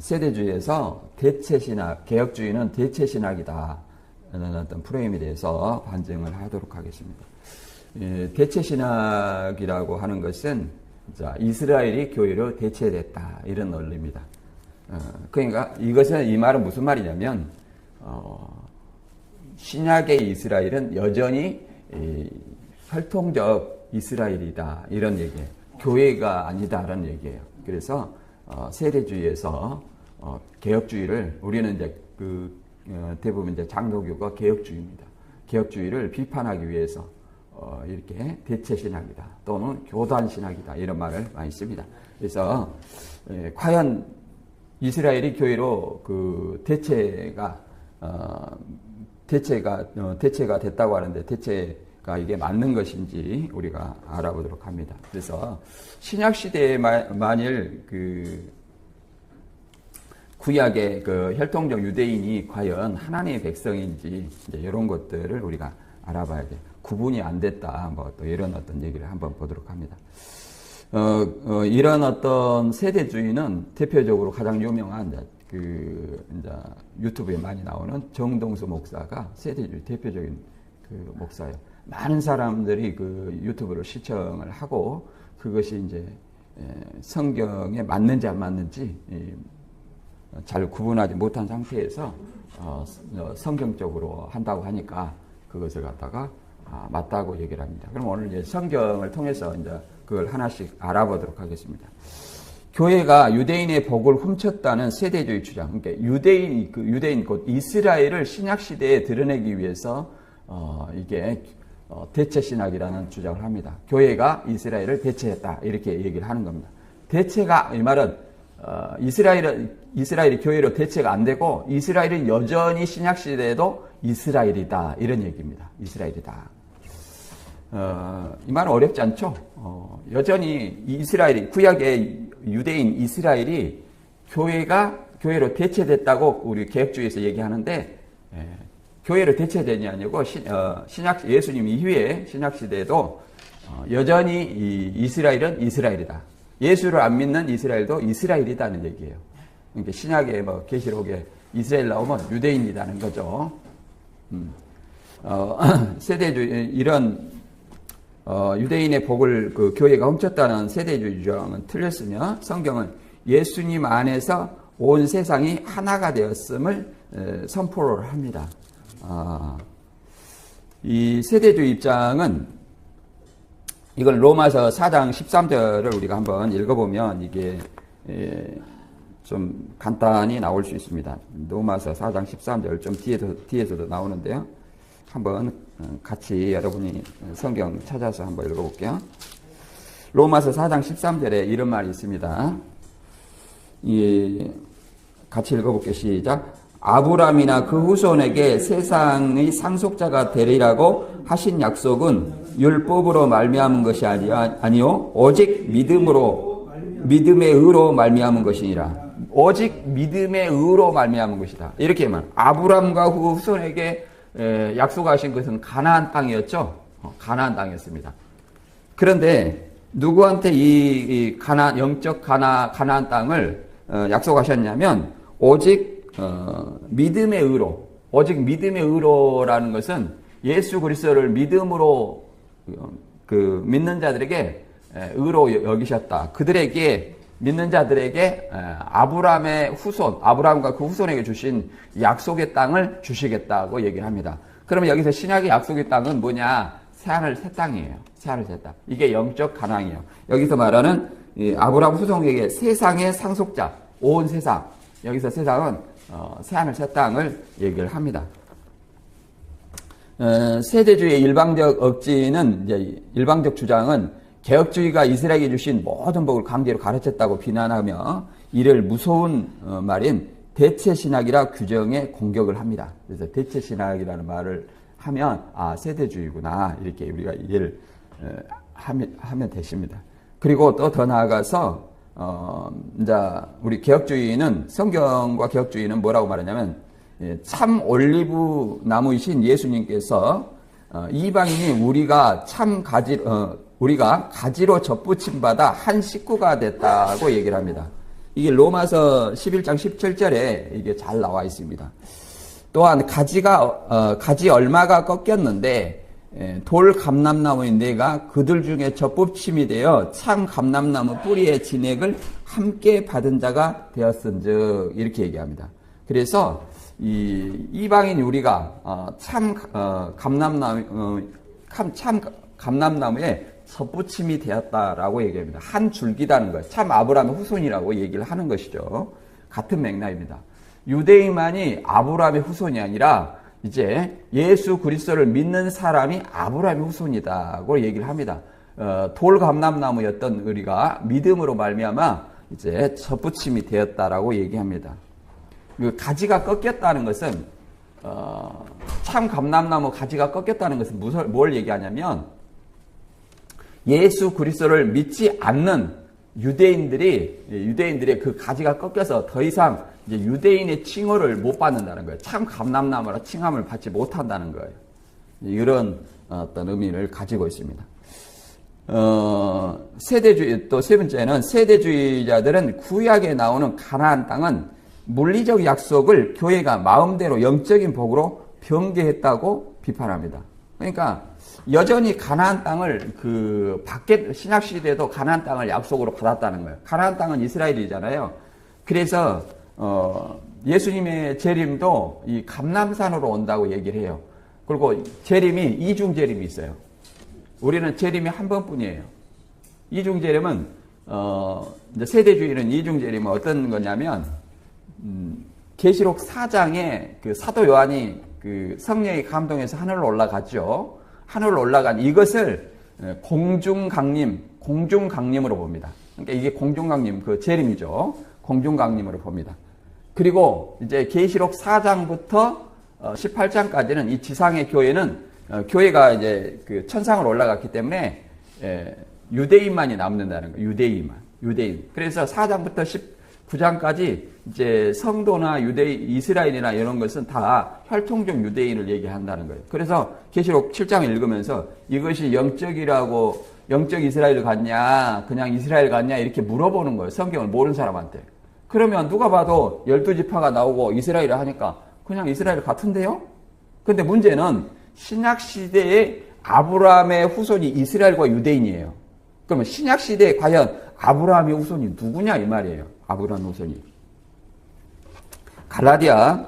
세대주의에서 대체신학, 개혁주의는 대체신학이다 라는 어떤 프레임에 대해서 반증을 하도록 하겠습니다. 대체신학이라고 하는 것은 이스라엘이 교회로 대체됐다 이런 논리입니다. 그러니까 이것은 이 말은 무슨 말이냐면 신약의 이스라엘은 여전히 혈통적 이스라엘이다 이런 얘기예요. 교회가 아니다라는 얘기예요. 그래서 세대주의에서 개혁주의를 우리는 이제 대부분 이제 장로교가 개혁주의입니다. 개혁주의를 비판하기 위해서 이렇게 대체신학이다 또는 교단신학이다 이런 말을 많이 씁니다. 그래서 과연 이스라엘이 교회로 대체가 됐다고 하는데 대체가 이게 맞는 것인지 우리가 알아보도록 합니다. 그래서 신약 시대에 만일 구약의 혈통적 유대인이 과연 하나님의 백성인지 이제 이런 것들을 우리가 알아봐야 돼요. 구분이 안 됐다, 또 이런 어떤 얘기를 한번 보도록 합니다. 이런 어떤 세대주의는 대표적으로 가장 유명한 이제 유튜브에 많이 나오는 정동수 목사가 세대주의 대표적인 목사예요. 많은 사람들이 유튜브를 시청을 하고 그것이 이제 성경에 맞는지 안 맞는지 잘 구분하지 못한 상태에서 성경적으로 한다고 하니까 그것을 갖다가 맞다고 얘기를 합니다. 그럼 오늘 이제 성경을 통해서 이제 그걸 하나씩 알아보도록 하겠습니다. 교회가 유대인의 복을 훔쳤다는 세대주의 주장. 그러니까 유대인 곧 이스라엘을 신약 시대에 드러내기 위해서 이게 대체 신학이라는 주장을 합니다. 교회가 이스라엘을 대체했다 이렇게 얘기를 하는 겁니다. 대체가 이 말은 이스라엘이 교회로 대체가 안 되고 이스라엘은 여전히 신약 시대에도 이스라엘이다 이런 얘기입니다. 이스라엘이다. 이 말은 어렵지 않죠? 여전히 이스라엘이 구약의 유대인 이스라엘이 교회로 대체됐다고 우리 개혁주의에서 얘기하는데 교회로 대체되니 아니고 예수님 이후에 신약 시대에도 여전히 이스라엘은 이스라엘이다. 예수를 안 믿는 이스라엘도 이스라엘이다는 얘기예요. 그러니까 신약의 계시록에 이스라엘 나오면 유대인이라는 거죠. 세대주의 이런 유대인의 복을 교회가 훔쳤다는 세대주의 주장은 틀렸으며 성경은 예수님 안에서 온 세상이 하나가 되었음을 선포를 합니다. 이 세대주의 입장은 이걸 로마서 4장 13절을 우리가 한번 읽어보면 이게 좀 간단히 나올 수 있습니다. 로마서 4장 13절 좀 뒤에서도 나오는데요. 한번 같이 여러분이 성경 찾아서 한번 읽어볼게요. 로마서 4장 13절에 이런 말이 있습니다. 같이 읽어볼게요. 시작. 아브라함이나 그 후손에게 세상의 상속자가 되리라고 하신 약속은 율법으로 말미암은 것이 아니요 오직 믿음의 의로 말미암은 것이니라. 오직 믿음의 의로 말미암은 것이다. 이렇게 말. 아브라함과 후손에게 약속하신 것은 가나안 땅이었죠. 가나안 땅이었습니다. 그런데 누구한테 이 영적 가나안 땅을 약속하셨냐면 오직 믿음의 의로, 오직 믿음의 의로라는 것은 예수 그리스도를 믿음으로 믿는 자들에게 의로 여기셨다. 그들에게 믿는 자들에게 아브라함의 후손, 아브라함과 그 후손에게 주신 약속의 땅을 주시겠다고 얘기를 합니다. 그러면 여기서 신약의 약속의 땅은 뭐냐? 새하늘 새 땅이에요. 새하늘 새 땅. 이게 영적 가나안이에요. 여기서 말하는 아브라함 후손에게 세상의 상속자, 온 세상. 여기서 세상은 새하늘 새 땅을 얘기를 합니다. 세대주의의 일방적 억지는 이제 일방적 주장은 개혁주의가 이스라엘에게 주신 모든 복을 강제로 가르쳤다고 비난하며 이를 무서운 말인 대체신학이라 규정에 공격을 합니다. 그래서 대체신학이라는 말을 하면 세대주의구나 이렇게 우리가 이해를 하면 되십니다. 그리고 또 더 나아가서 이제 우리 개혁주의는 성경과 개혁주의는 뭐라고 말하냐면 참 올리브 나무이신 예수님께서 이방인이 우리가 가지로 접붙임 받아 한 식구가 됐다고 얘기를 합니다. 이게 로마서 11장 17절에 이게 잘 나와 있습니다. 또한 가지 얼마가 꺾였는데 돌 감람나무인데가 그들 중에 젖붙임이 되어 참 감람나무 뿌리의 진액을 함께 받은 자가 되었은즉 이렇게 얘기합니다. 그래서 이방인 우리가 참 감람나무에 젖붙임이 되었다라고 얘기합니다. 한 줄기라는 거예요. 참 아브라함의 후손이라고 얘기를 하는 것이죠. 같은 맥락입니다. 유대인만이 아브라함의 후손이 아니라 이제 예수 그리스도를 믿는 사람이 아브라함의 후손이다고 얘기를 합니다. 돌 감람나무였던 우리가 믿음으로 말미암아 이제 젖붙임이 되었다라고 얘기합니다. 그 가지가 꺾였다는 것은 참 감람나무 가지가 꺾였다는 것은 뭘 얘기하냐면 예수 그리스도를 믿지 않는 유대인들의 그 가지가 꺾여서 더 이상 이제 유대인의 칭호를 못 받는다는 거예요. 참 감람나무라 칭함을 받지 못한다는 거예요. 이런 어떤 의미를 가지고 있습니다. 세대주의, 또 세 번째는 세대주의자들은 구약에 나오는 가나안 땅은 물리적 약속을 교회가 마음대로 영적인 복으로 변개했다고 비판합니다. 그러니까 여전히 가나안 땅을 신약 시대에도 가나안 땅을 약속으로 받았다는 거예요. 가나안 땅은 이스라엘이잖아요. 그래서 예수님의 재림도 이 감람산으로 온다고 얘기를 해요. 그리고 재림이 이중 재림이 있어요. 우리는 재림이 한 번뿐이에요. 이중 재림은 이제 세대주의는 이중 재림은 어떤 거냐면 계시록 4장에 그 사도 요한이 그 성령의 감동에서 하늘로 올라갔죠. 하늘로 올라간 이것을 공중강림으로 봅니다. 그러니까 이게 공중강림 그 재림이죠. 공중강림으로 봅니다. 그리고 이제 계시록 4장부터 18장까지는 이 지상의 교회는 교회가 이제 그 천상으로 올라갔기 때문에 유대인만이 남는다는 거예요. 유대인. 그래서 4장부터 19장까지 이제 성도나 이스라엘이나 이런 것은 다 혈통적 유대인을 얘기한다는 거예요. 그래서 계시록 7장을 읽으면서 이것이 영적 이스라엘 같냐, 그냥 이스라엘 같냐 이렇게 물어보는 거예요. 성경을 모르는 사람한테. 그러면 누가 봐도 12지파가 나오고 이스라엘을 하니까 그냥 이스라엘 같은데요? 근데 문제는 신약 시대에 아브라함의 후손이 이스라엘과 유대인이에요. 그러면 신약 시대에 과연 아브라함의 후손이 누구냐 이 말이에요. 아브라함의 후손이. 갈라디아서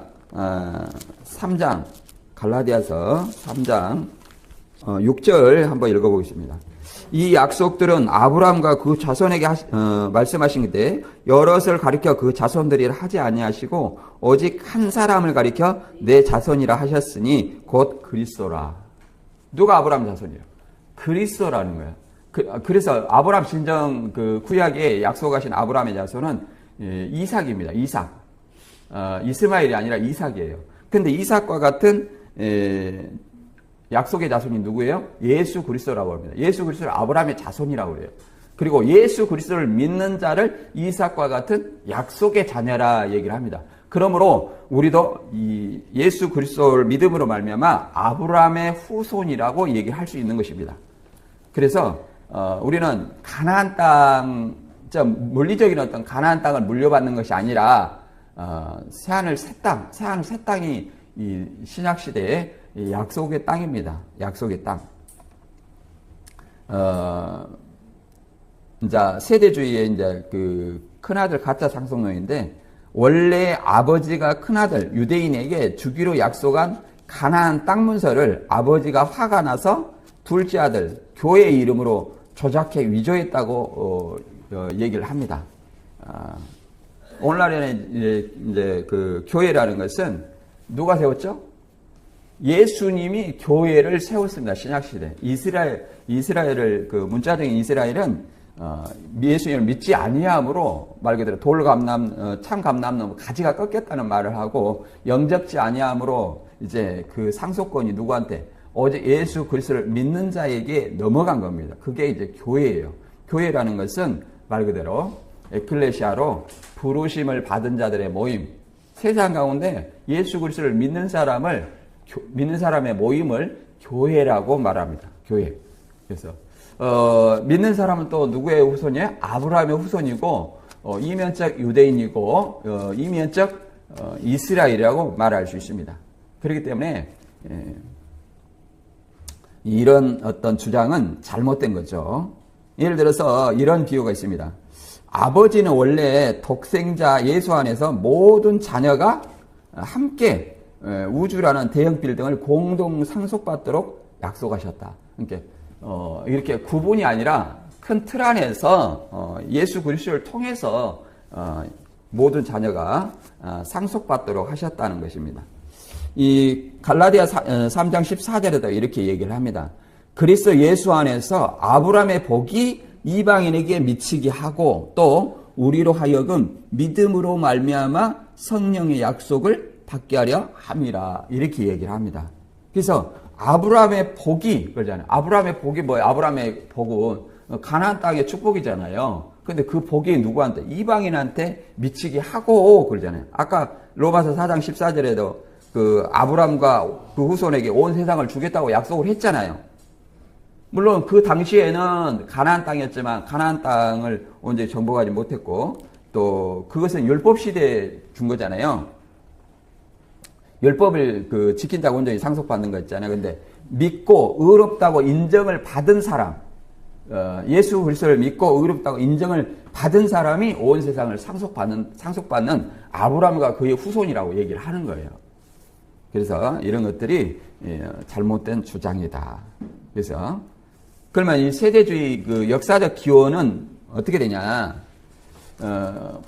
3장 6절 한번 읽어보겠습니다. 이 약속들은 아브라함과 그 자손에게 말씀하신 때 여럿을 가리켜 그 자손들이라 하지 아니하시고 오직 한 사람을 가리켜 내 자손이라 하셨으니 곧 그리스도라. 누가 아브라함 자손이에요? 그리스도라는 거예요. 그래서 아브라함 진정 그 구약에 약속하신 아브라함의 자손은 이삭입니다. 이삭. 이스마엘이 아니라 이삭이에요. 근데 이삭과 같은 약속의 자손이 누구예요? 예수 그리스도라고 합니다. 예수 그리스도를 아브라함의 자손이라고 그래요. 그리고 예수 그리스도를 믿는 자를 이삭과 같은 약속의 자녀라 얘기를 합니다. 그러므로 우리도 이 예수 그리스도를 믿음으로 말미암아 아브라함의 후손이라고 얘기할 수 있는 것입니다. 그래서 우리는 가나안 땅, 물리적인 어떤 가나안 땅을 물려받는 것이 아니라 새하늘 새 땅이 이 신약 시대의 약속의 땅입니다. 약속의 땅. 이제 세대주의의 이제 그 큰아들 가짜 상속론인데 원래 아버지가 큰아들 유대인에게 주기로 약속한 가나안 땅 문서를 아버지가 화가 나서 둘째 아들 교회의 이름으로 조작해 위조했다고 얘기를 합니다. 오늘날에는 이제 그 교회라는 것은 누가 세웠죠? 예수님이 교회를 세웠습니다. 신약시대. 이스라엘을, 그 문자적인 이스라엘은, 예수님을 믿지 아니함으로 말 그대로 참 감람나무 가지가 꺾였다는 말을 하고 영접지 아니함으로 이제 그 상속권이 누구한테? 어제 예수 그리스도를 믿는 자에게 넘어간 겁니다. 그게 이제 교회예요. 교회라는 것은 말 그대로 에클레시아로 부르심을 받은 자들의 모임. 세상 가운데 예수 그리스도를 믿는 사람의 모임을 교회라고 말합니다. 교회. 그래서 믿는 사람은 또 누구의 후손이에요? 아브라함의 후손이고 이면적 유대인이고 이면적 이스라엘이라고 말할 수 있습니다. 그렇기 때문에 이런 어떤 주장은 잘못된 거죠. 예를 들어서 이런 비유가 있습니다. 아버지는 원래 독생자 예수 안에서 모든 자녀가 함께 우주라는 대형 빌딩을 공동 상속받도록 약속하셨다. 그러니까 이렇게 구분이 아니라 큰 틀 안에서 예수 그리스도를 통해서 모든 자녀가 상속받도록 하셨다는 것입니다. 이 갈라디아 3장 14절에도 이렇게 얘기를 합니다. 그리스도 예수 안에서 아브라함의 복이 이방인에게 미치게 하고 또 우리로 하여금 믿음으로 말미암아 성령의 약속을 받게 하려 함이라 이렇게 얘기를 합니다. 그래서 아브라함의 복이 그러잖아요. 아브라함의 복이 뭐예요? 아브라함의 복은 가나안 땅의 축복이잖아요. 근데 그 복이 누구한테? 이방인한테 미치게 하고 그러잖아요. 아까 로마서 4장 14절에도 그 아브라함과 그 후손에게 온 세상을 주겠다고 약속을 했잖아요. 물론 그 당시에는 가나안 땅이었지만 가나안 땅을 온전히 정복하지 못했고 또 그것은 율법 시대에 준 거잖아요. 율법을 지킨다고 온전히 상속받는 거 있잖아요. 근데 믿고 의롭다고 인정을 받은 사람, 예수 그리스도를 믿고 의롭다고 인정을 받은 사람이 온 세상을 상속받는 아브라함과 그의 후손이라고 얘기를 하는 거예요. 그래서 이런 것들이 잘못된 주장이다. 그래서 그러면 이 세대주의 그 역사적 기원은 어떻게 되냐?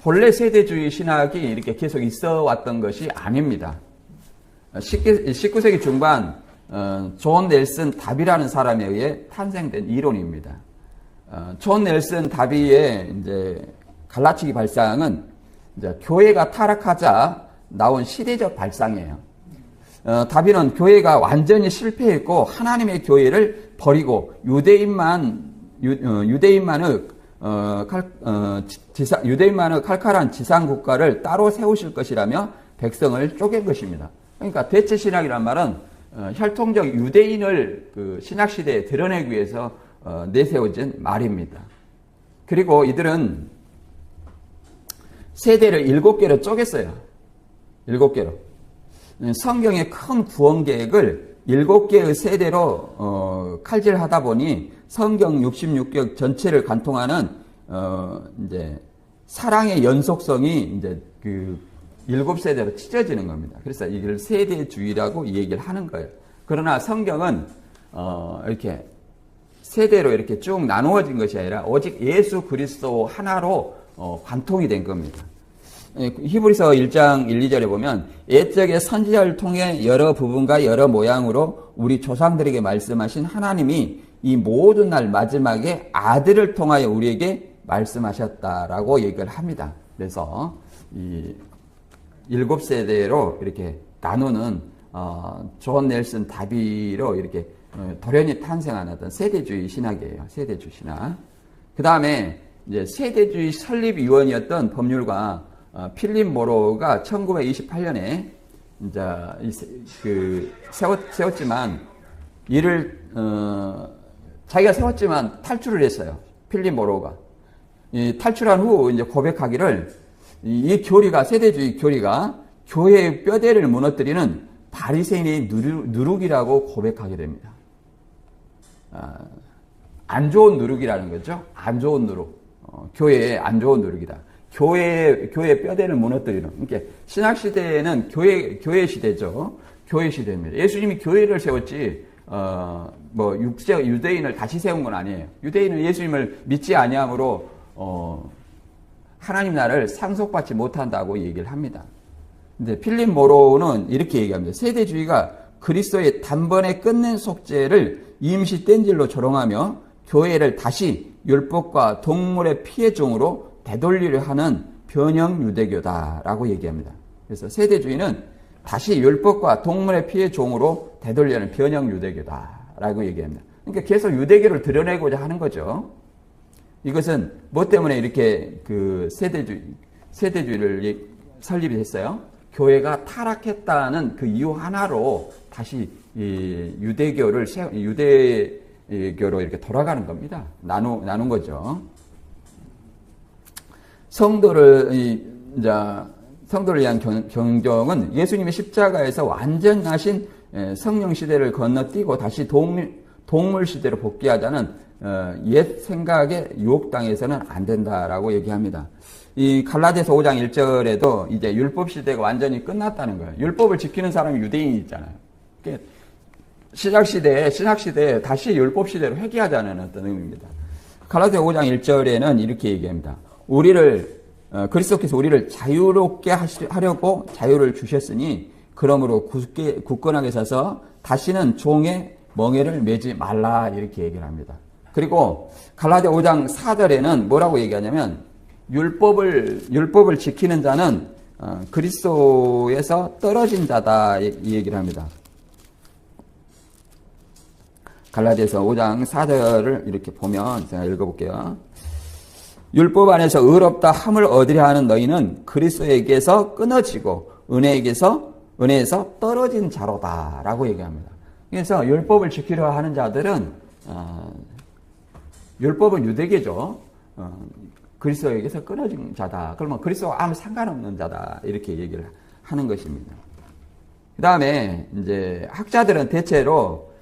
본래 세대주의 신학이 이렇게 계속 있어 왔던 것이 아닙니다. 19세기 중반 존 넬슨 다비라는 사람에 의해 탄생된 이론입니다. 존 넬슨 다비의 이제 갈라치기 발상은 이제 교회가 타락하자 나온 시대적 발상이에요. 다비는 교회가 완전히 실패했고 하나님의 교회를 버리고 유대인만의 칼칼한 지상 국가를 따로 세우실 것이라며 백성을 쪼갠 것입니다. 그러니까 대체 신학이란 말은 혈통적 유대인을 그 신학 시대에 드러내기 위해서 내세워진 말입니다. 그리고 이들은 세대를 7개로 쪼갰어요. 7개로. 성경의 큰 구원 계획을 7개의 세대로 칼질하다 보니 성경 66격 전체를 관통하는 이제 사랑의 연속성이 이제 그 7세대로 찢어지는 겁니다. 그래서 이걸 세대주의라고 얘기를 하는 거예요. 그러나 성경은 이렇게 세대로 이렇게 쭉 나누어진 것이 아니라 오직 예수 그리스도 하나로 관통이 된 겁니다. 히브리서 1장 1, 2절에 보면 옛적의 선지자를 통해 여러 부분과 여러 모양으로 우리 조상들에게 말씀하신 하나님이 이 모든 날 마지막에 아들을 통하여 우리에게 말씀하셨다라고 얘기를 합니다. 그래서 이 7세대로 이렇게 나누는 존 넬슨 다비로 이렇게 돌연히 탄생한 어떤 세대주의 신학이에요. 세대주의 신학. 그 다음에 이제 세대주의 설립위원이었던 법률가 필립 모로가 1928년에 이제 세웠지만 이를 자기가 세웠지만 탈출을 했어요. 필립 모로가 탈출한 후 이제 고백하기를 이 교리가 세대주의 교리가 교회의 뼈대를 무너뜨리는 바리새인의 누룩이라고 고백하게 됩니다. 안 좋은 누룩이라는 거죠. 안 좋은 누룩. 교회의 안 좋은 누룩이다. 교회의 뼈대를 무너뜨리는. 그러니까 신학 시대에는 교회 시대죠. 교회 시대입니다. 예수님이 교회를 세웠지 육세 유대인을 다시 세운 건 아니에요. 유대인은 예수님을 믿지 아니함으로 하나님 나라를 상속받지 못한다고 얘기를 합니다. 근데 필립 모로는 이렇게 얘기합니다. 세대주의가 그리스도의 단번에 끝낸 속죄를 임시 뗀질로 조롱하며 교회를 다시 율법과 동물의 피해 종으로 되돌리려 하는 변형 유대교다라고 얘기합니다. 그래서 세대주의는 다시 율법과 동물의 피해 종으로 되돌리는 변형 유대교다라고 얘기합니다. 그러니까 계속 유대교를 드러내고자 하는 거죠. 이것은 뭐 때문에 이렇게 그 세대주의를 설립이 했어요? 교회가 타락했다는 그 이유 하나로 다시 이 유대교로 이렇게 돌아가는 겁니다. 나눈 거죠. 성도를 위한 경종은 예수님의 십자가에서 완전하신 성령 시대를 건너뛰고 다시 동물 시대로 복귀하자는 옛 생각에 유혹당해서는 안 된다라고 얘기합니다. 이 갈라디아서 5장 1절에도 이제 율법 시대가 완전히 끝났다는 거예요. 율법을 지키는 사람이 유대인이 있잖아요. 신약 시대에 다시 율법 시대로 회귀하자는 어떤 의미입니다. 갈라디아 5장 1절에는 이렇게 얘기합니다. 그리스도께서 우리를 자유롭게 하려고 자유를 주셨으니 그러므로 굳건하게 서서 다시는 종의 멍에를 매지 말라 이렇게 얘기를 합니다. 그리고 갈라디아 5장 4절에는 뭐라고 얘기하냐면 율법을 지키는 자는 그리스도에서 떨어진 자다 이 얘기를 합니다. 갈라디아서 5장 4절을 이렇게 보면 제가 읽어볼게요. 율법 안에서 의롭다 함을 얻으려 하는 너희는 그리스도에게서 끊어지고 은혜에서 떨어진 자로다라고 얘기합니다. 그래서 율법을 지키려 하는 자들은 율법은 유대계죠. 그리스도에게서 끊어진 자다. 그러면 그리스도와 아무 상관없는 자다. 이렇게 얘기를 하는 것입니다. 그 다음에 이제 학자들은 대체로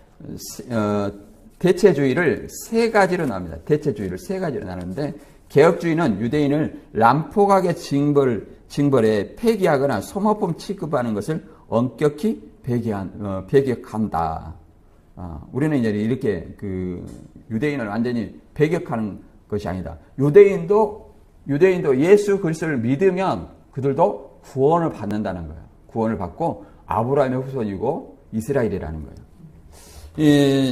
대체주의를 세 가지로 나눕니다. 대체주의를 세 가지로 나누는데 개혁주의는 유대인을 난폭하게 징벌에 폐기하거나 소모품 취급하는 것을 엄격히 배격한다. 우리는 이제 이렇게 유대인을 완전히 배격하는 것이 아니다. 유대인도 예수 그리스도를 믿으면 그들도 구원을 받는다는 거예요. 구원을 받고 아브라함의 후손이고 이스라엘이라는 거예요.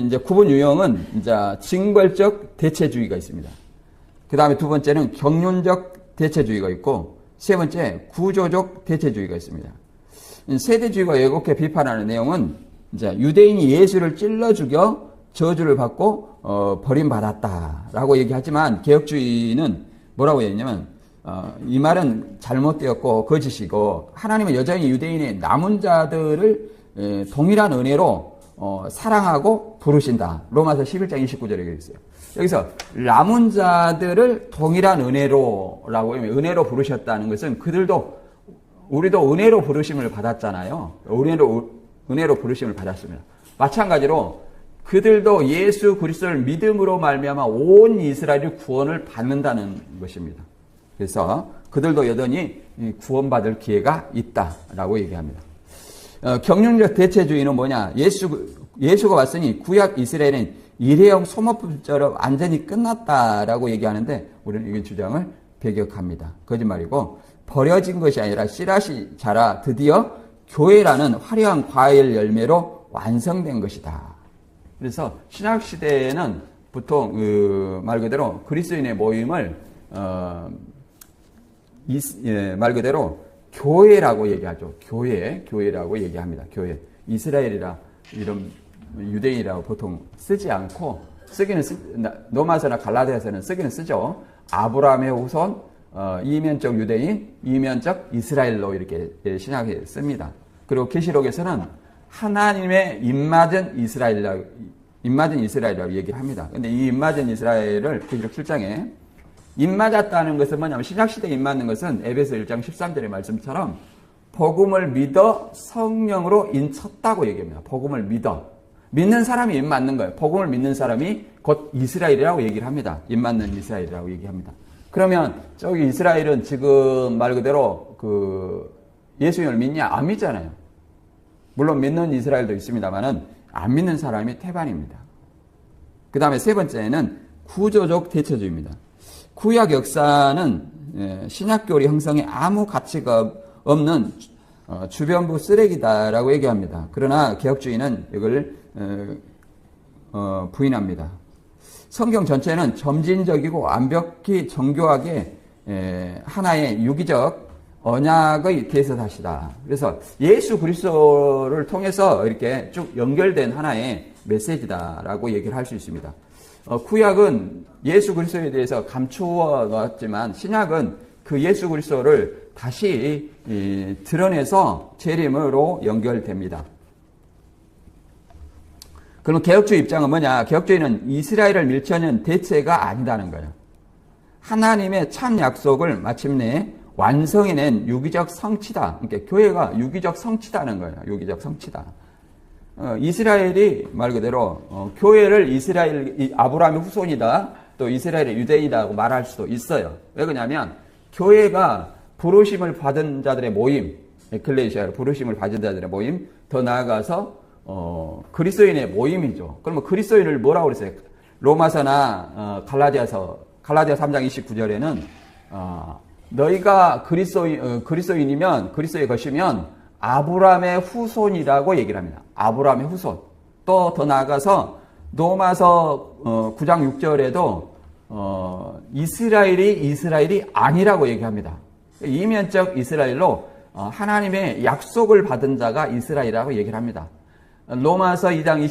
이제 구분 유형은 이제 징벌적 대체주의가 있습니다. 그 다음에 두 번째는 경륜적 대체주의가 있고 세 번째 구조적 대체주의가 있습니다. 세대주의가 왜곡해 비판하는 내용은 이제 유대인이 예수를 찔러 죽여 저주를 받고 버림받았다라고 얘기하지만 개혁주의는 뭐라고 얘기하냐면 이 말은 잘못되었고 거짓이고 하나님은 여전히 유대인의 남은 자들을 동일한 은혜로 사랑하고 부르신다. 로마서 11장 29절에 얘기해 있어요. 여기서 남은 자들을 동일한 은혜로라고 하면 은혜로 부르셨다는 것은 우리도 은혜로 부르심을 받았잖아요. 은혜로 부르심을 받았습니다. 마찬가지로 그들도 예수 그리스도를 믿음으로 말미암아 온 이스라엘이 구원을 받는다는 것입니다. 그래서 그들도 여전히 구원받을 기회가 있다라고 얘기합니다. 경륜적 대체주의는 뭐냐? 예수가 왔으니 구약 이스라엘은 일회용 소모품처럼 완전히 끝났다라고 얘기하는데 우리는 이 주장을 배격합니다. 거짓말이고 버려진 것이 아니라 씨앗이 자라 드디어 교회라는 화려한 과일 열매로 완성된 것이다. 그래서 신약 시대에는 보통 말 그대로 그리스도인의 모임을 말 그대로 교회라고 얘기하죠. 교회라고 얘기합니다. 교회. 이스라엘이라 이런 유대인이라고 보통 쓰지 않고 로마서나 갈라디아서는 쓰기는 쓰죠. 아브라함의 후손, 이면적 유대인, 이면적 이스라엘로 이렇게 신약에 씁니다. 그리고 계시록에서는 하나님의 입맞은 이스라엘이라고 얘기를 합니다. 근데 이 입맞은 이스라엘을 계시록 7장에 입맞았다는 것은 뭐냐면 신약시대에 입맞는 것은 에베소 1장 13절의 말씀처럼 복음을 믿어 성령으로 인쳤다고 얘기합니다. 복음을 믿는 사람이 입맞는 거예요. 복음을 믿는 사람이 곧 이스라엘이라고 얘기를 합니다. 입맞는 이스라엘이라고 얘기합니다. 그러면 저기 이스라엘은 지금 말 그대로 예수님을 믿냐? 안 믿잖아요. 물론 믿는 이스라엘도 있습니다만은 안 믿는 사람이 태반입니다. 그 다음에 세 번째는 구조적 대체주의입니다. 구약 역사는 신약교리 형성에 아무 가치가 없는 주변부 쓰레기다라고 얘기합니다. 그러나 개혁주의는 이걸 부인합니다. 성경 전체는 점진적이고 완벽히 정교하게 하나의 유기적 언약의 대서사시다. 그래서 예수 그리스도를 통해서 이렇게 쭉 연결된 하나의 메시지다라고 얘기를 할 수 있습니다. 구약은 예수 그리스도에 대해서 감추어 놓았지만 신약은 그 예수 그리스도를 다시 드러내서 재림으로 연결됩니다. 그럼 개혁주의 입장은 뭐냐? 개혁주의는 이스라엘을 밀쳐내는 대체가 아니다는 거예요. 하나님의 참 약속을 마침내 완성해낸 유기적 성취다. 그러니까 교회가 유기적 성취다는 거예요. 유기적 성취다. 이스라엘이 말 그대로 교회를 아브라함의 후손이다, 또 이스라엘의 유대인이라고 말할 수도 있어요. 왜 그러냐면 교회가 부르심을 받은 자들의 모임, 에클레시아로 부르심을 받은 자들의 모임, 더 나아가서 그리스도인의 모임이죠. 그러면 그리스도인을 뭐라고 그랬어요? 로마서나 갈라디아 3장 29절에는 너희가 그리스도인이면, 그리스도의 것이면 아브라함의 후손이라고 얘기를 합니다. 아브라함의 후손. 또 더 나아가서 로마서 9장 6절에도 이스라엘이 아니라고 얘기합니다. 이면적 이스라엘로 하나님의 약속을 받은 자가 이스라엘이라고 얘기를 합니다. 로마서 2장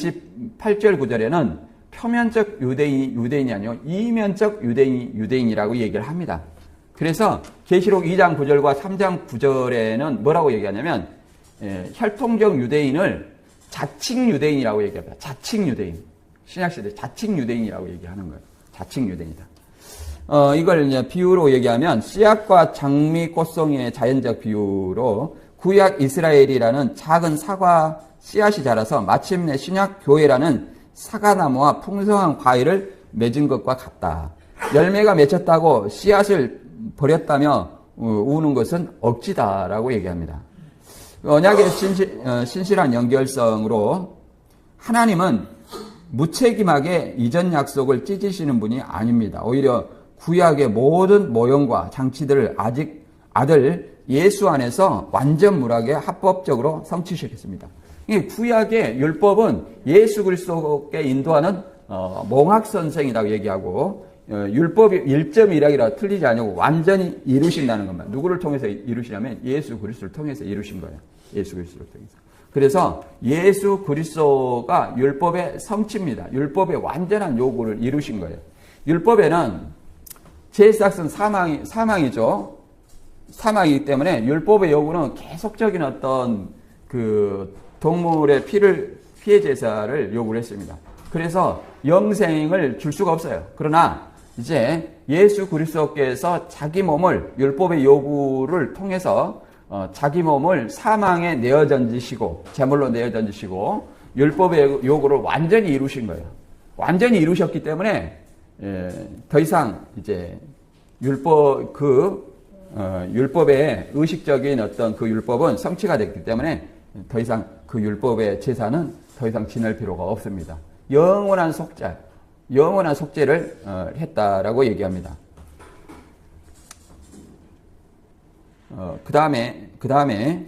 28절 9절에는 표면적 유대인이 아니요 이면적 유대인이라고 얘기를 합니다. 그래서 계시록 2장 9절과 3장 9절에는 뭐라고 얘기하냐면 혈통적 유대인을 자칭 유대인이라고 얘기합니다. 자칭 유대인. 신약시대 자칭 유대인이라고 얘기하는 거예요. 자칭 유대인이다. 이걸 이제 비유로 얘기하면 씨앗과 장미 꽃송이의 자연적 비유로 구약 이스라엘이라는 작은 사과 씨앗이 자라서 마침내 신약 교회라는 사과나무와 풍성한 과일을 맺은 것과 같다. 열매가 맺혔다고 씨앗을 버렸다며 우는 것은 억지다라고 얘기합니다. 언약의 신실한 연결성으로 하나님은 무책임하게 이전 약속을 찢으시는 분이 아닙니다. 오히려 구약의 모든 모형과 장치들을 아들 예수 안에서 완전무하게 합법적으로 성취시켰습니다. 이 구약의 율법은 예수 그리스도께 인도하는 몽학선생이라고 얘기하고 율법이 1.1학이라 틀리지 않고 완전히 이루신다는 것만. 누구를 통해서 이루시냐면 예수 그리스도를 통해서 이루신 거예요. 예수 그리스도를 통해서. 그래서 예수 그리스도가 율법의 성취입니다. 율법의 완전한 요구를 이루신 거예요. 율법에는 제사상 사망이죠. 사망이기 때문에 율법의 요구는 계속적인 어떤 그 동물의 피해 제사를 요구를 했습니다. 그래서 영생을 줄 수가 없어요. 그러나 이제 예수 그리스도께서 자기 몸을 율법의 요구를 통해서 자기 몸을 사망에 내어 던지시고 제물로 내어 던지시고 율법의 요구를 완전히 이루신 거예요. 완전히 이루셨기 때문에 더 이상 이제 율법의 의식적인 어떤 그 율법은 성취가 됐기 때문에 더 이상 그 율법의 제사는 더 이상 지낼 필요가 없습니다. 영원한 속죄를 했다라고 얘기합니다. 그 다음에 그러면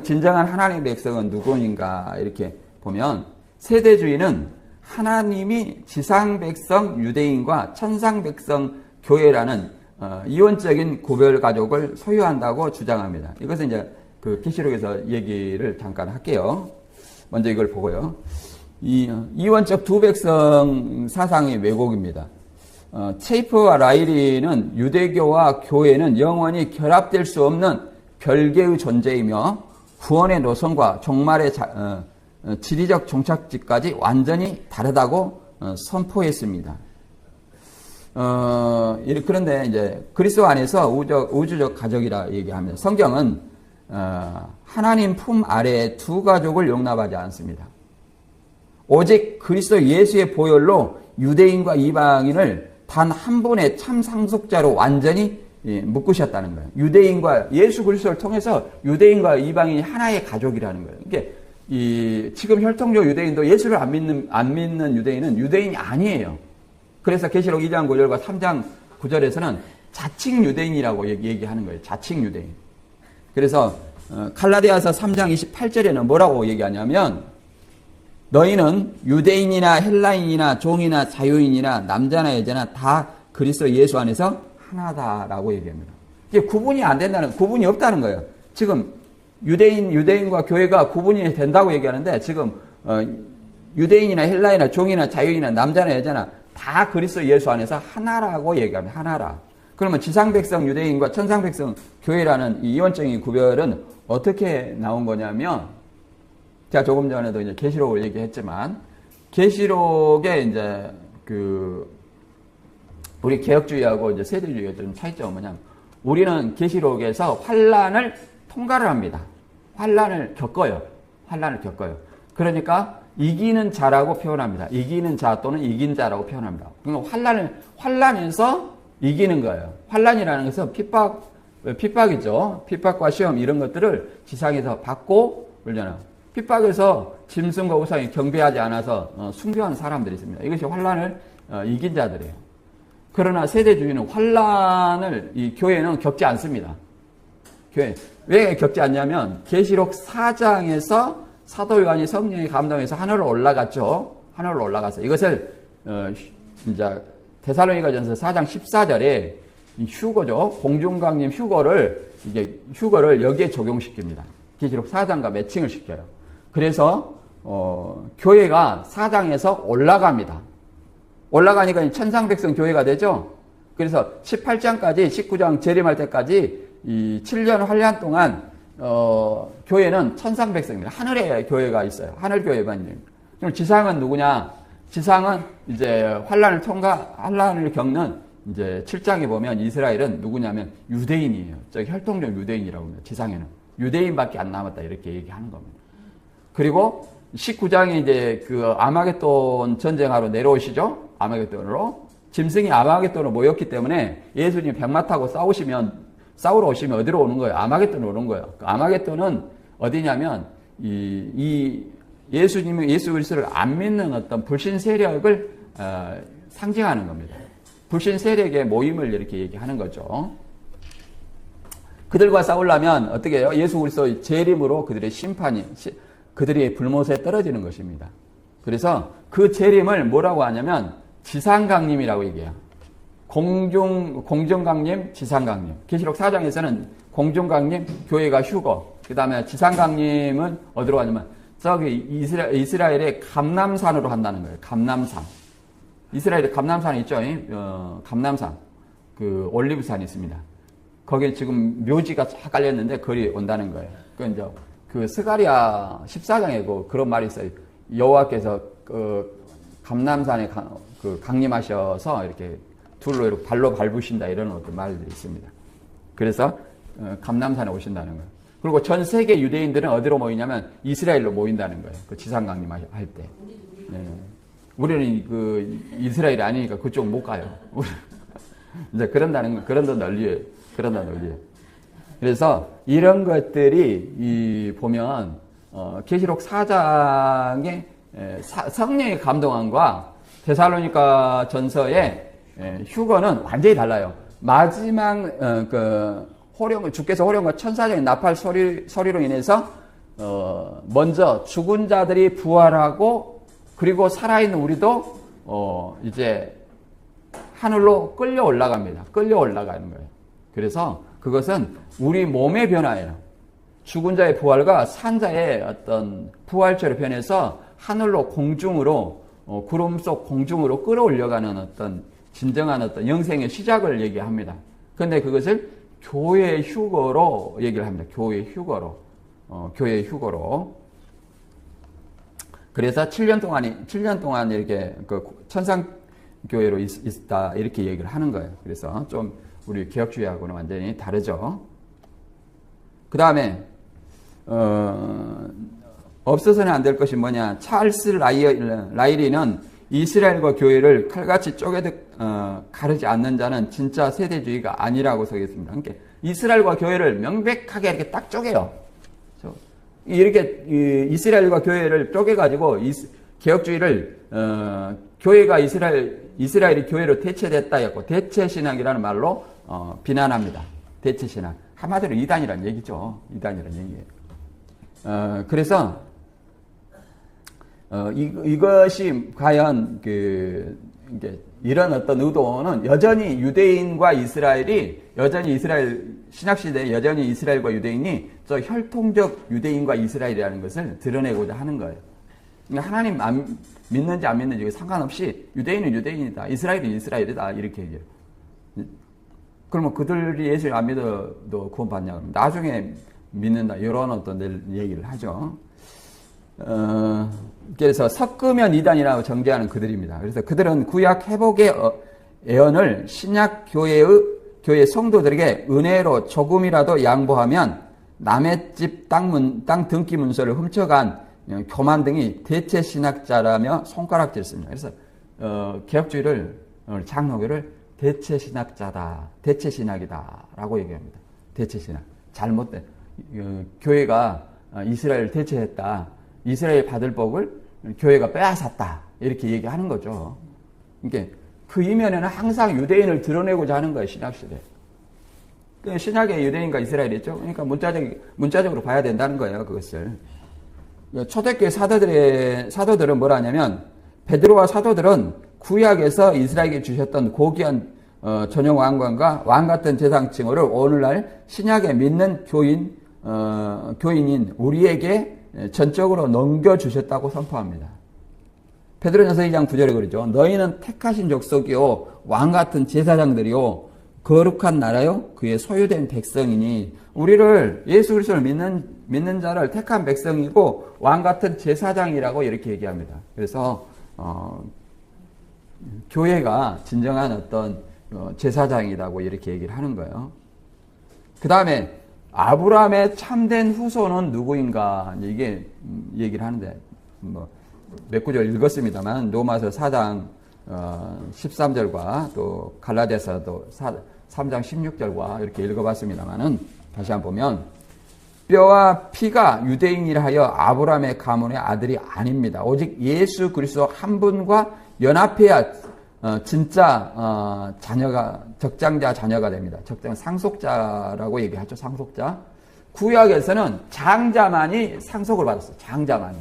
진정한 하나님의 백성은 누구인가 이렇게 보면 세대주의는 하나님이 지상 백성 유대인과 천상 백성 교회라는 이원적인 구별 가족을 소유한다고 주장합니다. 이것은 이제 그 계시록에서 얘기를 잠깐 할게요. 먼저 이걸 보고요. 이원적 두 백성 사상의 왜곡입니다. 체이프와 라이리는 유대교와 교회는 영원히 결합될 수 없는 별개의 존재이며 구원의 노선과 종말의 지리적 종착지까지 완전히 다르다고 선포했습니다. 그런데 이제 그리스도 안에서 우주적 가족이라 얘기합니다. 성경은 하나님 품 아래에 두 가족을 용납하지 않습니다. 오직 그리스도 예수의 보혈로 유대인과 이방인을 단 한 분의 참 상속자로 완전히 묶으셨다는 거예요. 유대인과 예수 그리스도를 통해서 유대인과 이방인이 하나의 가족이라는 거예요. 이게 지금 혈통적 유대인도 예수를 안 믿는 유대인은 유대인이 아니에요. 그래서 계시록 2장 9절과 3장 9절에서는 자칭 유대인이라고 얘기하는 거예요. 자칭 유대인. 그래서 갈라디아서 3장 28절에는 뭐라고 얘기하냐면 너희는 유대인이나 헬라인이나 종이나 자유인이나 남자나 여자나 다 그리스도 예수 안에서 하나다라고 얘기합니다. 이게 구분이 안 된다는, 구분이 없다는 거예요. 지금 유대인과 교회가 구분이 된다고 얘기하는데 지금 유대인이나 헬라인이나 종이나 자유인이나 남자나 여자나 다 그리스도 예수 안에서 하나라고 얘기합니다. 하나라. 그러면 지상백성 유대인과 천상백성 교회라는 이 이원적인 구별은 어떻게 나온 거냐면 제가 조금 전에도 이제 계시록을 얘기했지만 계시록에 이제 그 우리 개혁주의하고 이제 세대주의의 좀 차이점은 뭐냐면 우리는 계시록에서 환란을 통과를 합니다. 환란을 겪어요. 환란을 겪어요. 그러니까 이기는 자라고 표현합니다. 이기는 자 또는 이긴 자라고 표현합니다. 그러니까 환란에서 이기는 거예요. 환란이라는 것은 핍박이죠. 핍박과 시험 이런 것들을 지상에서 받고 그러잖아요. 핍박에서 짐승과 우상이 경배하지 않아서 숭배한 사람들이 있습니다. 이것이 환란을 이긴 자들이에요. 그러나 세대주의는 환란을 이 교회는 겪지 않습니다. 교회 왜 겪지 않냐면 계시록 4장에서 사도 요한이 성령의 감동에서 하늘로 올라갔죠. 하늘로 올라가서 이것을 이제 데살로니가전서 4장 14절에 휴거죠. 공중강림 휴거를 여기에 적용시킵니다. 계시록 4장과 매칭을 시켜요. 그래서 교회가 4장에서 올라갑니다. 올라가니까 천상백성 교회가 되죠. 그래서 18장까지 19장 재림할 때까지 이 7년 환란 동안 교회는 천상백성입니다. 하늘에 교회가 있어요. 하늘교회만. 그럼 지상은 누구냐? 지상은 이제 환란을 겪는 이제 7장에 보면 이스라엘은 누구냐면 유대인이에요. 혈통적 유대인이라고 합니다. 지상에는 유대인밖에 안 남았다 이렇게 얘기하는 겁니다. 그리고 19장에 이제 그 아마겟돈 전쟁하러 내려오시죠. 아마겟돈으로 짐승이 아마겟돈으로 모였기 때문에 예수님이 백마 타고 싸우러 오시면 어디로 오는 거예요? 아마겟돈으로 오는 거예요. 그 아마겟돈은 어디냐면 예수 그리스도를 안 믿는 어떤 불신 세력을 상징하는 겁니다. 불신 세력의 모임을 이렇게 얘기하는 거죠. 그들과 싸우려면 어떻게 해요? 예수 그리스도의 재림으로 그들의 심판이 그들이 불못에 떨어지는 것입니다. 그래서 그 재림을 뭐라고 하냐면 지상강림이라고 얘기해요. 공중강림, 지상강림. 계시록 4장에서는 공중강림, 교회가 휴거. 그 다음에 지상강림은 어디로 가냐면 저기 이스라엘의 감람산으로 한다는 거예요. 감람산. 이스라엘의 감람산이 있죠. 감람산. 그 올리브산이 있습니다. 거기에 지금 묘지가 쫙 깔렸는데 거기 온다는 거예요. 그 이제 그 스가랴 14장에 그런 말이 있어요. 여호와께서 그 감람산에 강림하셔서 이렇게 둘로 이렇게 발로 밟으신다 이런 어떤 말들이 있습니다. 그래서 감람산에 오신다는 거예요. 그리고 전 세계 유대인들은 어디로 모이냐면 이스라엘로 모인다는 거예요. 그 지상 강림할 때. 네. 우리는 그 이스라엘이 아니니까 그쪽 못 가요. 이제 그런다는 논리예요. 그래서 이런 것들이 보면 계시록 4장의 성령의 감동함과 데살로니가 전서의 휴거는 완전히 달라요. 마지막 주께서 호령과 천사적인 나팔 소리로 인해서 먼저 죽은 자들이 부활하고 그리고 살아있는 우리도 이제 하늘로 끌려 올라갑니다. 끌려 올라가는 거예요. 그래서 그것은 우리 몸의 변화예요. 죽은 자의 부활과 산 자의 어떤 부활체로 변해서 하늘로 공중으로 구름 속 공중으로 끌어올려가는 어떤 진정한 어떤 영생의 시작을 얘기합니다. 그런데 그것을 교회 휴거로 얘기를 합니다. 교회 휴거로. 그래서 7년 동안 이렇게 그 천상교회로 있다 이렇게 얘기를 하는 거예요. 그래서 좀 우리 개혁주의하고는 완전히 다르죠. 그 다음에 없어서는 안 될 것이 뭐냐. 찰스 라일리는 이스라엘과 교회를 칼같이 쪼개듯 가르지 않는 자는 진짜 세대주의가 아니라고 서겠습니다. 그러니까 이스라엘과 교회를 명백하게 이렇게 딱 쪼개요. 이렇게 이스라엘과 교회를 쪼개가지고 개혁주의를 교회가 이스라엘이 교회로 대체됐다 했고 대체신앙이라는 말로 비난합니다. 대체신앙. 한마디로 이단이라는 얘기죠. 이단이라는 얘기예요. 그래서 이것이 과연 이런 어떤 의도는 여전히 유대인과 이스라엘이 신약시대에 여전히 이스라엘과 유대인이 저 혈통적 유대인과 이스라엘이라는 것을 드러내고자 하는 거예요. 그러니까 하나님 믿는지 안 믿는지 상관없이 유대인은 유대인이다. 이스라엘은 이스라엘이다. 이렇게 얘기해요. 그러면 그들이 예수를 안 믿어도 구원받냐? 그러면 나중에 믿는다. 이런 어떤 얘기를 하죠. 그래서 섞으면 이단이라고 정죄하는 그들입니다. 그래서 그들은 구약 회복의 예언을 신약 교회 성도들에게 은혜로 조금이라도 양보하면 남의 집 땅 등기 문서를 훔쳐간 교만 등이 대체 신학자라며 손가락질했습니다. 그래서 개혁주의를 장로교를 대체 신학자다, 대체 신학이다라고 얘기합니다. 대체 신학. 잘못된 교회가 이스라엘을 대체했다. 이스라엘 받을 복을 교회가 빼앗았다. 이렇게 얘기하는 거죠. 그러니까 그 이면에는 항상 유대인을 드러내고자 하는 거예요. 신약시대. 신약의 유대인과 이스라엘이 있죠. 그러니까 문자적으로 봐야 된다는 거예요. 그것을. 초대교회 사도들은 뭐라 하냐면 베드로와 사도들은 구약에서 이스라엘에게 주셨던 고귀한 전용 왕관과 왕 같은 제상칭호를 오늘날 신약에 믿는 교인인 우리에게 전적으로 넘겨주셨다고 선포합니다. 베드로전서 2장 9절에 그러죠. 너희는 택하신 족속이요 왕 같은 제사장들이요 거룩한 나라요 그의 소유된 백성이니 우리를 예수 그리스도를 믿는 자를 택한 백성이고 왕 같은 제사장이라고 이렇게 얘기합니다. 그래서 교회가 진정한 어떤 제사장이라고 이렇게 얘기를 하는 거예요. 그 다음에 아브라함의 참된 후손은 누구인가 이게 얘기를 하는데 몇 구절 읽었습니다만 로마서 4장 13절과 또 갈라디아서도 3장 16절과 이렇게 읽어봤습니다만은 다시 한번 보면 뼈와 피가 유대인이라 하여 아브라함의 가문의 아들이 아닙니다. 오직 예수 그리스도 한 분과 연합해야 진짜 적장자 자녀가 됩니다. 적장 상속자라고 얘기하죠. 상속자. 구약에서는 장자만이 상속을 받았어요. 장자만이.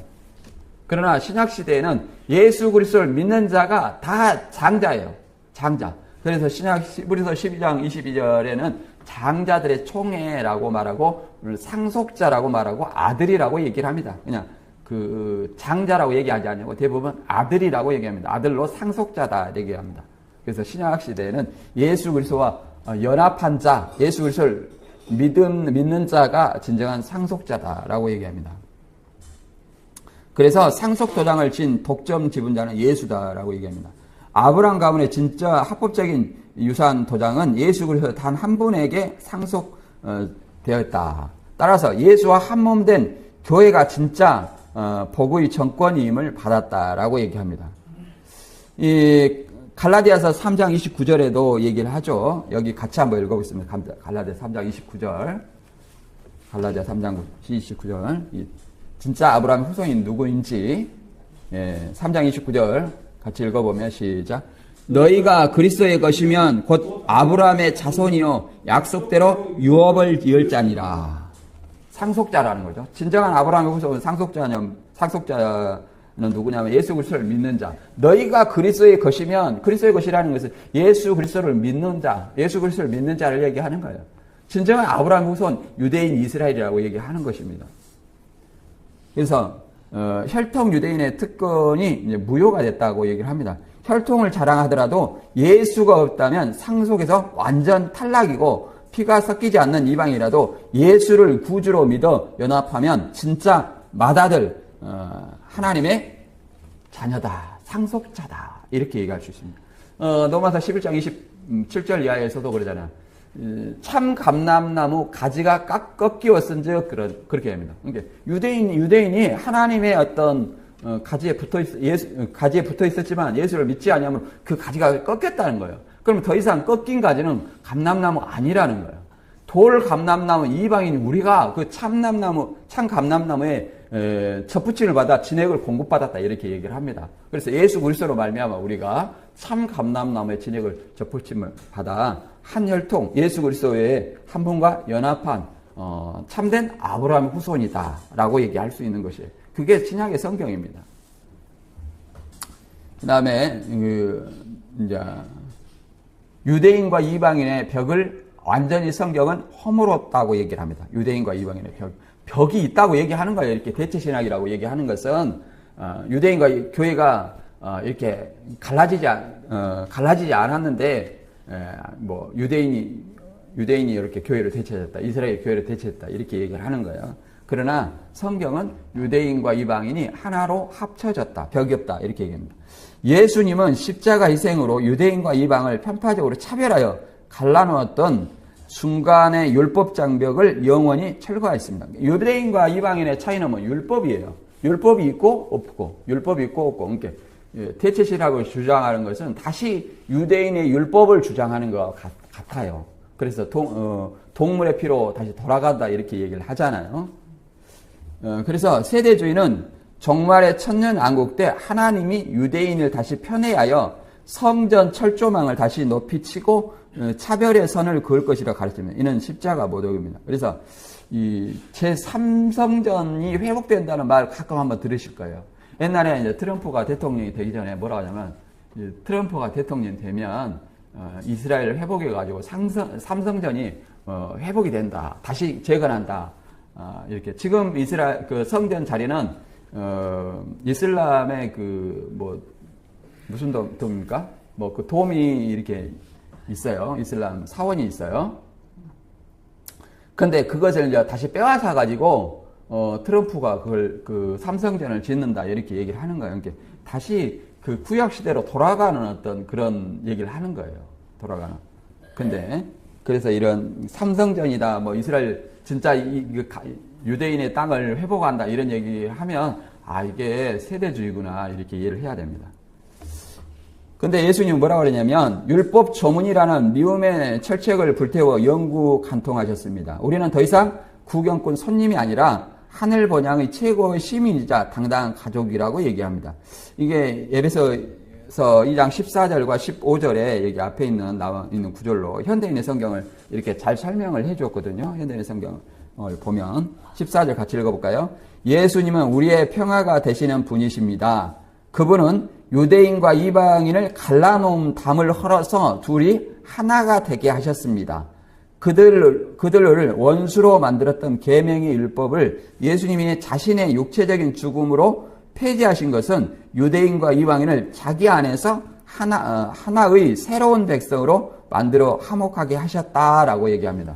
그러나 신약시대에는 예수 그리스도를 믿는 자가 다 장자예요. 장자. 그래서 히브리서 12장 22절에는 장자들의 총회라고 말하고 상속자라고 말하고 아들이라고 얘기를 합니다. 그냥 그 장자라고 얘기하지 않냐고 대부분 아들이라고 얘기합니다. 아들로 상속자다 얘기합니다. 그래서 신약시대에는 예수 그리스도와 연합한 자, 예수 그리스도를 믿는 자가 진정한 상속자다라고 얘기합니다. 그래서 상속 도장을 진 독점 지분자는 예수다라고 얘기합니다. 아브라함 가문의 진짜 합법적인 유산 도장은 예수 그리스도 단 한 분에게 상속되었다. 따라서 예수와 한 몸 된 교회가 진짜 복의 정권임을 받았다라고 얘기합니다. 이 갈라디아서 3장 29절에도 얘기를 하죠. 여기 같이 한번 읽어보겠습니다. 갈라디아 3장 29절. 갈라디아 3장 29절. 진짜 아브라함 후손이 누구인지 3장 29절 같이 읽어보면 시작. 너희가 그리스도의 것이면 곧 아브라함의 자손이요 약속대로 유업을 이을 자니라. 상속자라는 거죠. 진정한 아브라함의 후손은 상속자는 누구냐면 예수 그리스도를 믿는 자. 너희가 그리스도의 것이면 그리스도의 것이라는 것은 예수 그리스도를 믿는 자, 예수 그리스도를 믿는 자를 얘기하는 거예요. 진정한 아브라함 후손 유대인 이스라엘이라고 얘기하는 것입니다. 그래서 혈통 유대인의 특권이 이제 무효가 됐다고 얘기를 합니다. 혈통을 자랑하더라도 예수가 없다면 상속에서 완전 탈락이고 피가 섞이지 않는 이방이라도 예수를 구주로 믿어 연합하면 진짜 맏아들 하나님의 자녀다, 상속자다 이렇게 얘기할 수 있습니다. 로마서 11장 27절 이하에서도 그러잖아요. 참 감람나무 가지가 꺾이었은즉 그렇게 합니다. 그러니까 유대인이 하나님의 어떤 가지에 붙어 있었지만 예수를 믿지 않으면 그 가지가 꺾였다는 거예요. 그럼 더 이상 꺾인 가지는 감람나무 아니라는 거예요. 돌 감람나무 이방인 우리가 그 참 감람나무에 접붙임을 받아 진액을 공급받았다 이렇게 얘기를 합니다. 그래서 예수 그리스도로 말미암아 우리가 참 감람나무의 진액을 접붙임을 받아 한 혈통 예수 그리스도의 한 분과 연합한 참된 아브라함 후손이다라고 얘기할 수 있는 것이에요. 그게 신약의 성경입니다. 그 다음에 이제 유대인과 이방인의 벽을 완전히 성경은 허물었다고 얘기를 합니다. 유대인과 이방인의 벽이 있다고 얘기하는 거예요. 이렇게 대체신학이라고 얘기하는 것은 유대인과 교회가 이렇게 갈라지지 않았는데 유대인이 이렇게 교회를 대체했다, 이스라엘 교회를 대체했다 이렇게 얘기를 하는 거예요. 그러나 성경은 유대인과 이방인이 하나로 합쳐졌다. 벽이 없다. 이렇게 얘기합니다. 예수님은 십자가 희생으로 유대인과 이방을 편파적으로 차별하여 갈라놓았던 순간의 율법 장벽을 영원히 철거하였습니다. 유대인과 이방인의 차이는 뭐 율법이에요. 율법이 있고 없고, 율법이 있고 없고. 그러니까 대체시라고 주장하는 것은 다시 유대인의 율법을 주장하는 것 같아요. 그래서 동물의 피로 다시 돌아간다 이렇게 얘기를 하잖아요. 그래서 세대주의는 종말의 천년왕국 때 하나님이 유대인을 다시 편애하여 성전 철조망을 다시 높이 치고 차별의 선을 그을 것이라 가르칩니다. 이는 십자가 모독입니다. 그래서 이 제3성전이 회복된다는 말 가끔 한번 들으실 거예요. 옛날에 이제 트럼프가 대통령이 되기 전에 뭐라고 하냐면, 트럼프가 대통령 되면 이스라엘을 회복해가지고 삼성전이 회복이 된다. 다시 재건한다. 이렇게 지금 이스라엘 그 성전 자리는 이슬람의 무슨 돔입니까? 뭐 그 돔이 이렇게 있어요. 이슬람 사원이 있어요. 근데 그것을 이제 다시 빼앗아 가지고 트럼프가 그걸 삼성전을 짓는다 이렇게 얘기를 하는 거예요. 그러니까 다시 그 구약 시대로 돌아가는 어떤 그런 얘기를 하는 거예요. 돌아가는. 근데 그래서 이런 삼성전이다, 뭐 이스라엘 진짜 유대인의 땅을 회복한다 이런 얘기하면 이게 세대주의구나 이렇게 이해를 해야 됩니다. 근데 예수님은 뭐라고 그러냐면 율법 조문이라는 미움의 철책을 불태워 영구 간통하셨습니다. 우리는 더 이상 구경꾼 손님이 아니라 하늘 번양의 최고의 시민이자 당당한 가족이라고 얘기합니다. 이게 에베소서 2장 14절과 15절에 여기 앞에 나와 있는 구절로 현대인의 성경을 이렇게 잘 설명을 해줬거든요. 현대인의 성경을 보면 14절 같이 읽어볼까요? 예수님은 우리의 평화가 되시는 분이십니다. 그분은 유대인과 이방인을 갈라놓은 담을 헐어서 둘이 하나가 되게 하셨습니다. 그들을 원수로 만들었던 계명의 율법을 예수님이 자신의 육체적인 죽음으로 폐지하신 것은 유대인과 이방인을 자기 안에서 하나의 새로운 백성으로 만들어 화목하게 하셨다라고 얘기합니다.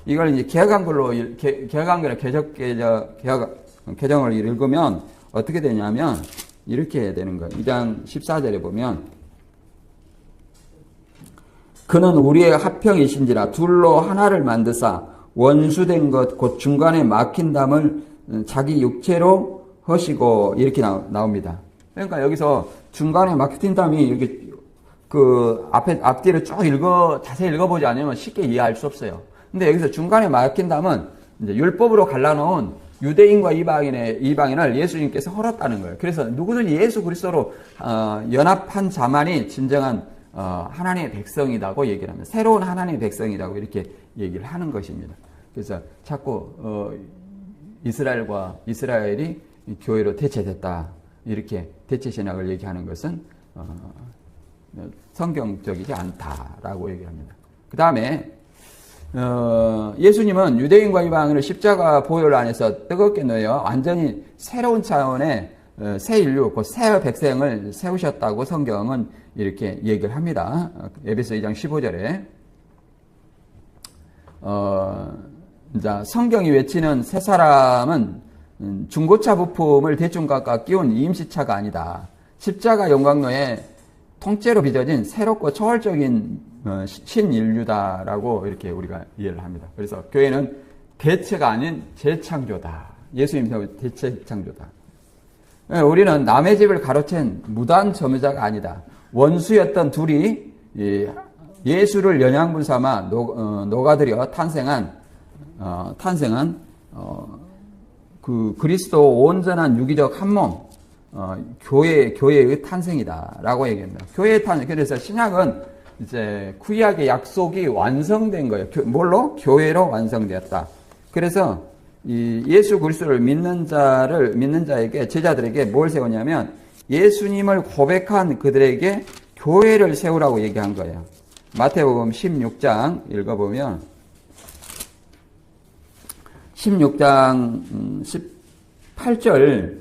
이걸 이제 개혁한글의 개정을 읽으면 어떻게 되냐면 이렇게 되는 거예요. 2장 14절에 보면 그는 우리의 합평이신지라 둘로 하나를 만드사 원수된 것 곧 중간에 막힌 담을 자기 육체로 허시고 이렇게 나옵니다. 그러니까 여기서 중간에 막힌 담이 이렇게 앞뒤를 쭉 자세히 읽어보지 않으면 쉽게 이해할 수 없어요. 근데 여기서 중간에 막힌 담은 이제 율법으로 갈라놓은 유대인과 이방인을 예수님께서 헐었다는 거예요. 그래서 누구든지 예수 그리스도로 연합한 자만이 진정한 하나님의 백성이라고 얘기를 합니다. 새로운 하나님의 백성이라고 이렇게 얘기를 하는 것입니다. 그래서 자꾸 이스라엘이 교회로 대체됐다 이렇게 대체 신학을 얘기하는 것은 성경적이지 않다라고 얘기합니다. 그 다음에 예수님은 유대인과 이방인을 십자가 보혈 안에서 뜨겁게 넣어 완전히 새로운 차원의 새 인류, 곧 새 백성을 세우셨다고 성경은 이렇게 얘기를 합니다. 에베소 2장 15절에 이제 성경이 외치는 새 사람은 중고차 부품을 대충 깎아 끼운 임시차가 아니다. 십자가 영광로에 통째로 빚어진 새롭고 초월적인 신인류다라고 이렇게 우리가 이해를 합니다. 그래서 교회는 대체가 아닌 재창조다. 예수님 대체창조다. 우리는 남의 집을 가로챈 무단 점유자가 아니다. 원수였던 둘이 예수를 연양분 삼아 녹아들여 탄생한 그 그리스도 온전한 유기적 한 몸, 교회의 탄생이다라고 얘기합니다. 교회의 탄생. 그래서 신약은 이제 구약의 약속이 완성된 거예요. 뭘로? 교회로 완성되었다. 그래서 이 예수 그리스도를 믿는 자에게, 제자들에게 뭘 세우냐면 예수님을 고백한 그들에게 교회를 세우라고 얘기한 거예요. 마태복음 16장 읽어보면 16장 18절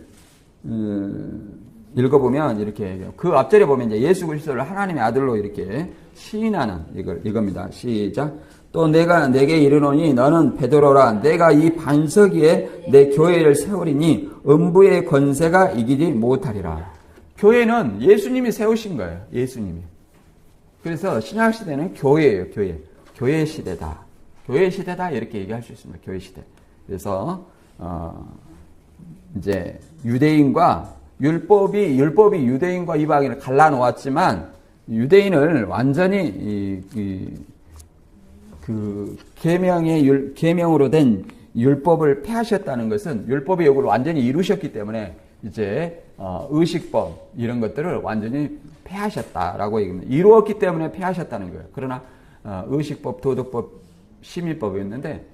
읽어보면 이렇게 얘기해요. 그 앞절에 보면 이제 예수 그리스도를 하나님의 아들로 이렇게 시인하는 이겁니다. 시작. 또 내가 내게 이르노니 너는 베드로라. 내가 이 반석 위에 내 교회를 세우리니 음부의 권세가 이기지 못하리라. 교회는 예수님이 세우신 거예요. 예수님이. 그래서 신약 시대는 교회예요. 교회. 교회 시대다. 교회 시대다 이렇게 얘기할 수 있습니다. 교회 시대. 그래서 이제 유대인과 율법이 유대인과 이방인을 갈라놓았지만 유대인을 완전히 그 계명으로 된 율법을 폐하셨다는 것은 율법의 요구를 완전히 이루셨기 때문에 이제 의식법 이런 것들을 완전히 폐하셨다라고 얘기합니다. 이루었기 때문에 폐하셨다는 거예요. 그러나 의식법, 도덕법, 시민법이었는데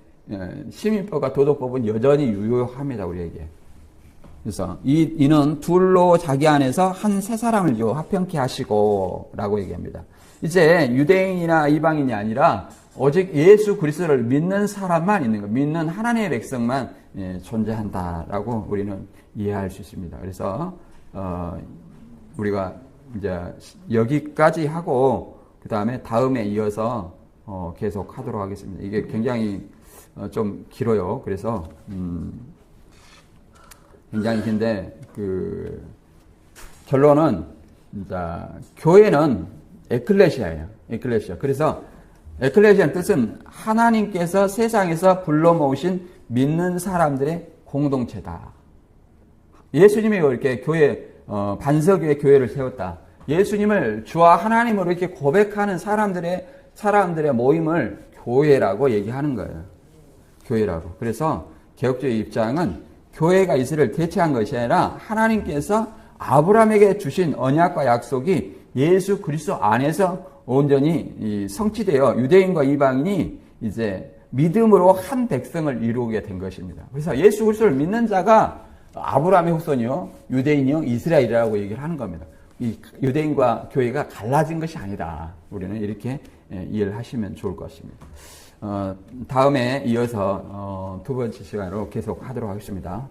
시민법과 도덕법은 여전히 유효합니다. 우리에게. 그래서 이는 둘로 자기 안에서 한 세 사람을 화평케 하시고 라고 얘기합니다. 이제 유대인이나 이방인이 아니라 오직 예수 그리스도를 믿는 사람만 있는 거, 믿는 하나님의 백성만 존재한다라고 우리는 이해할 수 있습니다. 그래서 우리가 이제 여기까지 하고 그 다음에 이어서 계속 하도록 하겠습니다. 이게 굉장히 좀 길어요. 그래서 굉장히 긴데 결론은 이제 교회는 에클레시아예요. 에클레시아. 그래서 에클레시아는 뜻은 하나님께서 세상에서 불러 모으신 믿는 사람들의 공동체다. 예수님이 이렇게 교회 반석 위에 교회를 세웠다. 예수님을 주와 하나님으로 이렇게 고백하는 사람들의 모임을 교회라고 얘기하는 거예요. 교회라고. 그래서 개혁주의 입장은 교회가 이스라엘을 대체한 것이 아니라 하나님께서 아브라함에게 주신 언약과 약속이 예수 그리스도 안에서 온전히 성취되어 유대인과 이방인이 이제 믿음으로 한 백성을 이루게 된 것입니다. 그래서 예수 그리스도를 믿는 자가 아브라함의 후손이요, 유대인이요, 이스라엘이라고 얘기를 하는 겁니다. 이 유대인과 교회가 갈라진 것이 아니다. 우리는 이렇게 이해를 하시면 좋을 것 같습니다. 다음에 이어서 두 번째 시간으로 계속 하도록 하겠습니다.